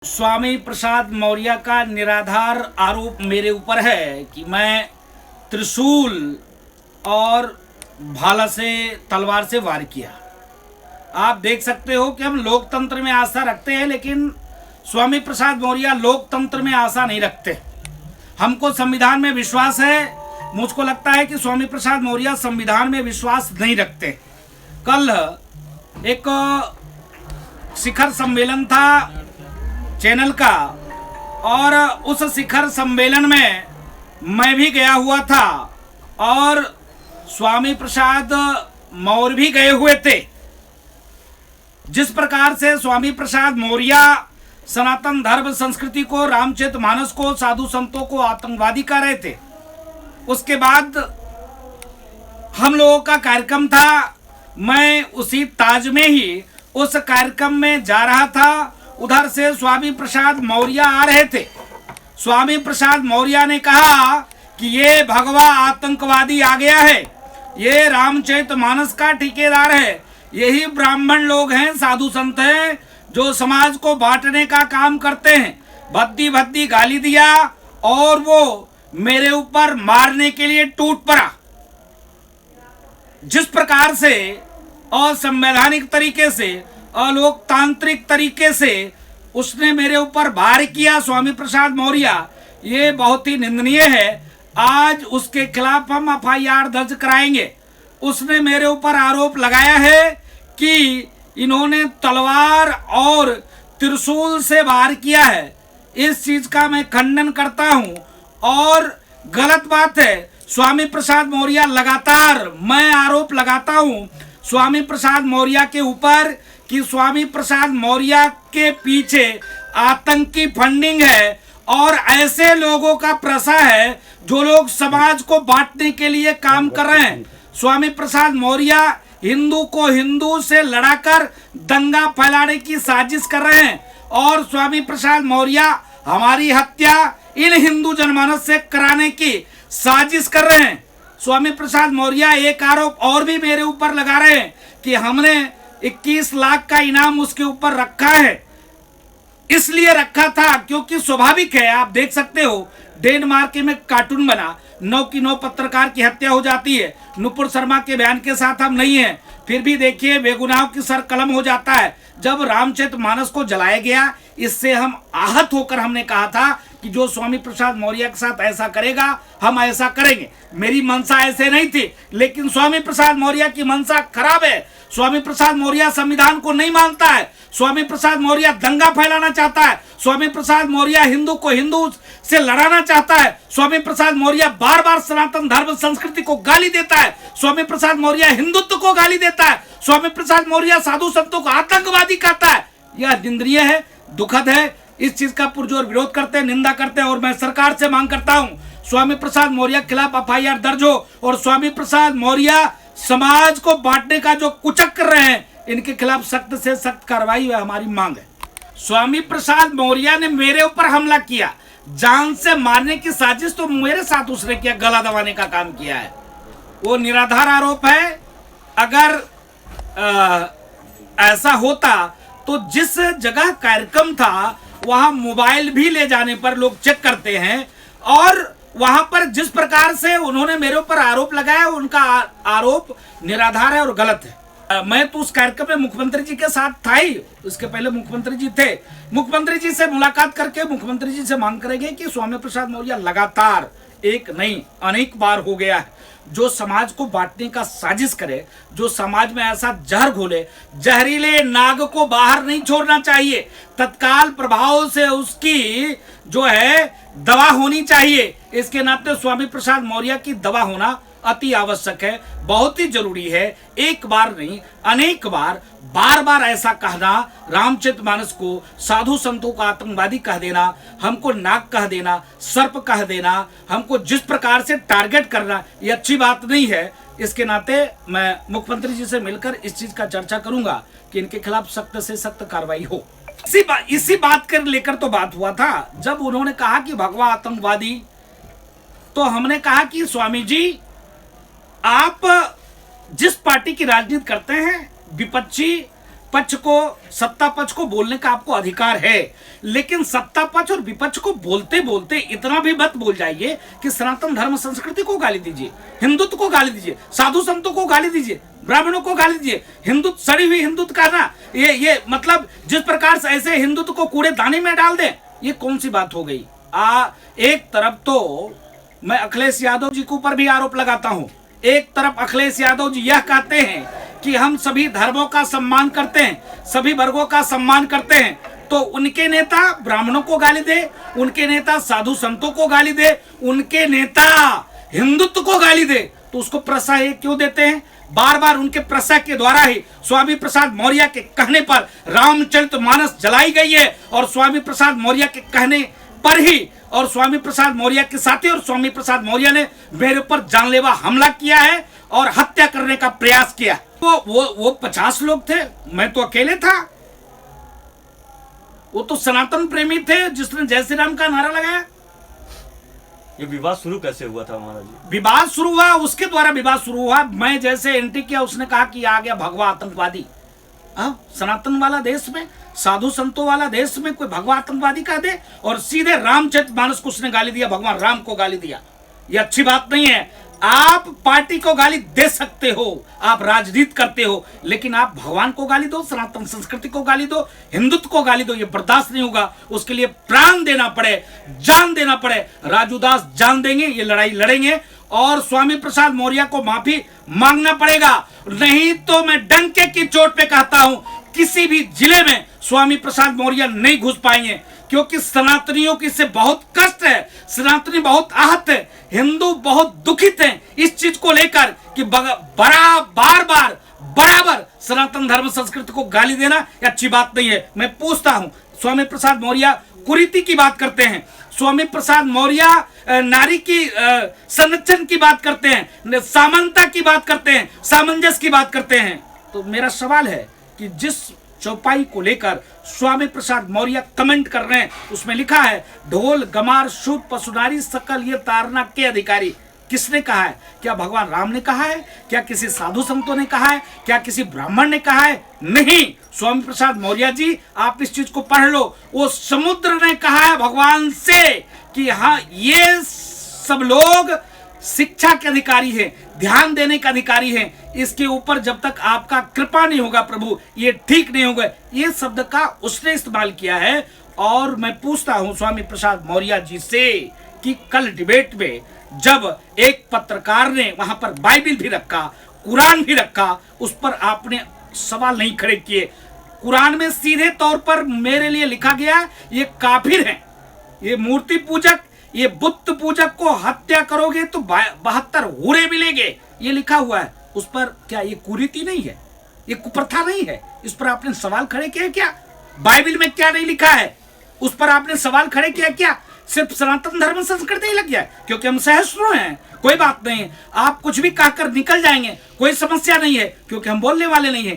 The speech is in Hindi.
स्वामी प्रसाद मौर्य का निराधार आरोप मेरे ऊपर है कि मैं त्रिशूल और भाला से तलवार से वार किया। आप देख सकते हो कि हम लोकतंत्र में आस्था रखते हैं, लेकिन स्वामी प्रसाद मौर्य लोकतंत्र में आस्था नहीं रखते। हमको संविधान में विश्वास है। मुझको लगता है कि स्वामी प्रसाद मौर्य संविधान में विश्वास नहीं रखते। कल एक शिखर सम्मेलन था चैनल का, और उस शिखर सम्मेलन में मैं भी गया हुआ था और स्वामी प्रसाद मौर्य भी गए हुए थे। जिस प्रकार से स्वामी प्रसाद मौर्य सनातन धर्म संस्कृति को, रामचरितमानस को, साधु संतों को आतंकवादी कह रहे थे, उसके बाद हम लोगों का कार्यक्रम था। मैं उसी ताज में ही उस कार्यक्रम में जा रहा था। उधर से स्वामी प्रसाद मौर्य आ रहे थे। स्वामी प्रसाद मौर्य ने कहा कि ये भगवा आतंकवादी आ गया है, ये रामचरितमानस का ठेकेदार है, यही ब्राह्मण लोग हैं, साधु संत हैं जो समाज को बांटने का काम करते हैं। भद्दी भद्दी गाली दिया और वो मेरे ऊपर मारने के लिए टूट पड़ा। जिस प्रकार से असंवैधानिक तरीके से, अलोकतांत्रिक तरीके से उसने मेरे ऊपर वार किया स्वामी प्रसाद मौर्य, ये बहुत ही निंदनीय है। आज उसके खिलाफ हम एफआईआर दर्ज कराएंगे। उसने मेरे ऊपर आरोप लगाया है कि इन्होंने तलवार और त्रिशूल से वार किया है। इस चीज का मैं खंडन करता हूं और गलत बात है। स्वामी प्रसाद मौर्य लगातार मैं आरोप लगाता हूं स्वामी प्रसाद मौर्य के ऊपर कि स्वामी प्रसाद मौर्य के पीछे आतंकी फंडिंग है और ऐसे लोगों का प्रसा है जो लोग समाज को बांटने के लिए काम कर रहे हैं। स्वामी प्रसाद मौर्य हिंदू को हिंदू से लड़ाकर दंगा फैलाने की साजिश कर रहे हैं और स्वामी प्रसाद मौर्य हमारी हत्या इन हिंदू जनमानस से कराने की साजिश कर रहे हैं। स्वामी प्रसाद मौर्य एक आरोप और भी मेरे ऊपर लगा रहे हैं कि हमने 21 लाख का इनाम उसके ऊपर रखा है। इसलिए रखा था क्योंकि स्वाभाविक है, आप देख सकते हो डेनमार्क में कार्टून बना, 9 की 9 पत्रकार की हत्या हो जाती है। नुपुर शर्मा के बयान के साथ हम नहीं हैं, फिर भी देखिए बेगुनाहों की सर कलम हो जाता है। जब रामचरितमानस को जलाया गया, इससे हम आहत होकर हमने कहा था कि जो स्वामी प्रसाद मौर्य के साथ ऐसा करेगा हम ऐसा करेंगे। मेरी मंशा ऐसे नहीं थी, लेकिन स्वामी प्रसाद मौर्य की मंशा खराब है। स्वामी प्रसाद मौर्य संविधान को नहीं मानता है। स्वामी प्रसाद मौर्य दंगा फैलाना चाहता है। स्वामी प्रसाद मौर्य हिंदू को हिंदू से लड़ाना चाहता है। स्वामी प्रसाद मौर्य बार बार सनातन धर्म संस्कृति को गाली देता है। स्वामी प्रसाद मौर्य हिंदुत्व को गाली देता है। स्वामी प्रसाद मौर्य साधु संतों को आतंकवादी कहता है। यह निंदनीय है, दुखद है। इस चीज का पुरजोर विरोध करते हैं, निंदा करते हैं और मैं सरकार से मांग करता हूं स्वामी प्रसाद मौर्य के खिलाफ एफआईआर दर्ज हो और स्वामी प्रसाद मौर्य समाज को बांटने का जो कुचक कर रहे हैं, इनके खिलाफ सख्त से सख्त कार्रवाई हमारी मांग है। स्वामी प्रसाद मौर्य ने मेरे ऊपर हमला किया, जान से मारने की साजिश तो मेरे साथ उसने किया, गला दबाने का काम किया है। वो निराधार आरोप है। अगर ऐसा होता तो जिस जगह कार्यक्रम था वहां मोबाइल भी ले जाने पर लोग चेक करते हैं, और वहां पर जिस प्रकार से उन्होंने मेरे ऊपर आरोप लगाया, उनका आरोप निराधार है और गलत है। मैं तो उस कार्यक्रम में मुख्यमंत्री जी के साथ था ही, उसके पहले मुख्यमंत्री जी थे। मुख्यमंत्री जी से मुलाकात करके मुख्यमंत्री जी से मांग करेंगे कि स्वामी प्रसाद मौर्य लगातार, एक नहीं अनेक बार हो गया है, जो समाज को बांटने का साजिश करे, जो समाज में ऐसा जहर घोले, जहरीले नाग को बाहर नहीं छोड़ना चाहिए। तत्काल प्रभाव से उसकी जो है दवा होनी चाहिए। इसके नाते स्वामी प्रसाद मौर्य की दवा होना अति आवश्यक है, बहुत ही जरूरी है। एक बार नहीं अनेक बार, बार बार ऐसा कहना, रामचरितमानस को, साधु संतों को आतंकवादी कह देना, हमको नाग कह देना, सर्प कह देना, हमको जिस प्रकार से टारगेट करना, ये अच्छी बात नहीं है। इसके नाते मैं मुख्यमंत्री जी से मिलकर इस चीज का चर्चा करूंगा कि इनके खिलाफ सख्त से सख्त कार्रवाई हो। इसी बात कर लेकर तो बात हुआ था। जब उन्होंने कहा कि भगवा आतंकवादी, तो हमने कहा कि स्वामी जी, आप जिस पार्टी की राजनीति करते हैं, विपक्षी पक्ष को, सत्ता पक्ष को बोलने का आपको अधिकार है, लेकिन सत्ता पक्ष और विपक्ष को बोलते बोलते इतना भी मत बोल जाइए कि सनातन धर्म संस्कृति को गाली दीजिए, हिंदुत्व को गाली दीजिए, साधु संतों को गाली दीजिए, ब्राह्मणों को गाली दीजिए। हिंदुत्व, सड़ी हुई हिंदुत्व कहना, ये मतलब जिस प्रकार से ऐसे हिंदुत्व को कूड़े दाने में डाल दें, ये कौन सी बात हो गई। एक तरफ तो मैं अखिलेश यादव जी के ऊपर भी आरोप लगाता हूं, एक तरफ अखिलेश यादव जी यह कहते हैं कि हम सभी धर्मों का सम्मान करते हैं, सभी वर्गों का सम्मान करते हैं, तो उनके नेता ब्राह्मणों को गाली दे, उनके नेता साधु संतों को गाली दे, उनके नेता हिंदुत्व को गाली दे, तो उसको प्रोत्साहन क्यों देते हैं। बार बार उनके प्रोत्साहन के द्वारा ही स्वामी प्रसाद मौर्य के कहने पर रामचरितमानस जलाई गई है, और स्वामी प्रसाद मौर्य के कहने पर ही, और स्वामी प्रसाद मौर्य के साथी और स्वामी प्रसाद मौर्य ने मेरे ऊपर जानलेवा हमला किया है और हत्या करने का प्रयास किया। वो 50 लोग थे, मैं तो अकेले था। वो तो सनातन प्रेमी थे जिसने जय श्री राम का नारा लगाया। ये विवाद शुरू कैसे हुआ था महाराज जी? विवाद शुरू हुआ, उसके द्वारा विवाद शुरू हुआ। मैं जैसे एंट्री किया, उसने कहा कि आ गया भगवा आतंकवादी। सनातन वाला देश में, साधु संतों वाला देश में कोई भगवा आतंकवादी कह दे, और सीधे रामचरितमानस को उसने गाली दिया, भगवान राम को गाली दिया। ये अच्छी बात नहीं है। आप पार्टी को गाली दे सकते हो, आप राजनीति करते हो, लेकिन आप भगवान को गाली दो, सनातन संस्कृति को गाली दो, हिंदुत्व को गाली दो, ये बर्दाश्त नहीं होगा। उसके लिए प्राण देना पड़े, जान देना पड़े, राजू दास जान देंगे, ये लड़ाई लड़ेंगे, और स्वामी प्रसाद मौर्य को माफी मांगना पड़ेगा। नहीं तो मैं डंके की चोट पे कहता हूं, किसी भी जिले में स्वामी प्रसाद मौर्य नहीं घुस पाएंगे, क्योंकि सनातनियों की से बहुत कष्ट है, सनातनी बहुत आहत है, हिंदू बहुत दुखित हैं इस चीज को लेकर कि बराबर सनातन धर्म संस्कृति को गाली देना ये अच्छी बात नहीं है। मैं पूछता हूं, स्वामी प्रसाद मौर्य कुरीति की बात करते हैं, स्वामी प्रसाद मौर्य नारी की संरक्षण की बात करते हैं, समानता की बात करते हैं, सामंजस्य की बात करते हैं, तो मेरा सवाल है कि जिस चौपाई को लेकर स्वामी प्रसाद मौर्य कमेंट कर रहे हैं, उसमें लिखा है ढोल गमार शूद पशुनारी सकल ये तारना के अधिकारी। किसने कहा है? क्या भगवान राम ने कहा है? क्या किसी साधु संतों ने कहा है? क्या किसी ब्राह्मण ने कहा है? नहीं, स्वामी प्रसाद मौर्य जी, आप इस चीज को पढ़ लो। वो समुद्र ने कहा है भगवान से कि हाँ, ये सब लोग शिक्षा के अधिकारी हैं, ध्यान देने के अधिकारी हैं, इसके ऊपर जब तक आपका कृपा नहीं होगा प्रभु, ये ठीक नहीं होगा। ये शब्द का उसने इस्तेमाल किया है। और मैं पूछता हूं स्वामी प्रसाद मौर्य जी से कि कल डिबेट में जब एक पत्रकार ने वहां पर बाइबिल भी रखा, कुरान भी रखा, उस पर आपने सवाल नहीं खड़े किए। कुरान में सीधे तौर पर मेरे लिए लिखा गया ये काफिर हैं, ये मूर्ति पूजक, ये बुत पूजक को हत्या करोगे तो 72 हूरे मिलेंगे, ये लिखा हुआ है। उस पर क्या ये कुरीति नहीं है? ये कुप्रथा नहीं है? इस पर आपने सवाल खड़े किए क्या? बाइबिल में क्या नहीं लिखा है उस पर आपने सवाल खड़े किया क्या? सिर्फ सनातन धर्म संस्कृति ही लग गया क्योंकि हम सहिष्णु हैं, कोई बात नहीं, आप कुछ भी कहकर निकल जाएंगे, कोई समस्या नहीं है, क्योंकि हम बोलने वाले नहीं है।